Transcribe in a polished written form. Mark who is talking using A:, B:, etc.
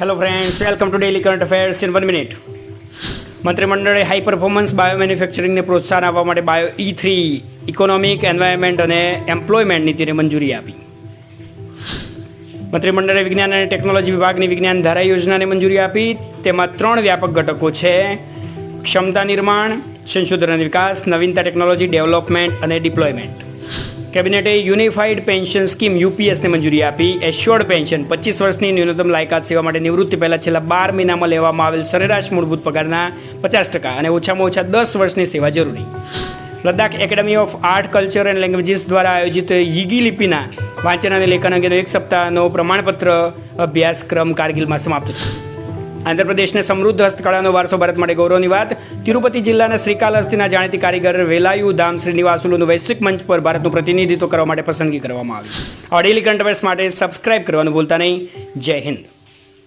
A: Hello friends, welcome to daily current affairs in 1 minute. મંત્રીમંડળે high performance bio મેન્યુફેક્ચરિંગને પ્રોત્સાહન આપવા માટે બાયો E3 ઇકોનોમિક, એન્વાયરમેન્ટ અને employment નીતિને મંજૂરી આપી. મંત્રીમંડળે વિજ્ઞાન અને ટેકનોલોજી વિભાગની વિજ્ઞાન ધારા યોજનાને મંજૂરી આપી. તેમાં 3 વ્યાપક ઘટકો છે: ક્ષમતા નિર્માણ, સંશોધન અને વિકાસ, નવીનતા ટેકનોલોજી ડેવલપમેન્ટ અને ડિપ્લોયમેન્ટ. કેબિનેટે યુનિફાઈડ પેન્શન સ્કીમ UPSને મંજૂરી આપી. એશ્યોર્ડ પેન્શન 25 વર્ષની ન્યૂનતમ લાયકાત સેવા માટે નિવૃત્તિ પહેલાં છેલ્લા 12 મહિનામાં લેવામાં આવેલ સરેરાશ મૂળભૂત પગારના 50% અને ઓછામાં ઓછા 10 વર્ષની સેવા જરૂરી. Ladakh academy of art, culture and languages દ્વારા આયોજિત યીગી લિપિના વાંચન અને લેખન અંગેનો 1 સપ્તાહનો પ્રમાણપત્ર અભ્યાસક્રમ કારગિલમાં સમાપ્ત થયો. આંધ્રપ્રદેશને સમૃદ્ધ હસ્તકળાનો વારસો ભારત માટે ગૌરવની વાત. તિરુપતિ જિલ્લાના શ્રીકાલહસ્તીના જાણીતી કારીગર વેલાયુ ધામ શ્રીનિવાસુલુનું વૈશ્વિક મંચ પર ભારતનું પ્રતિનિધિત્વ કરવા માટે પસંદગી કરવામાં આવી. આ ડેલી કરંટ અફેર્સ માટે સબસ્ક્રાઇબ કરવાનું ભૂલતા નહીં. જય હિન્દ.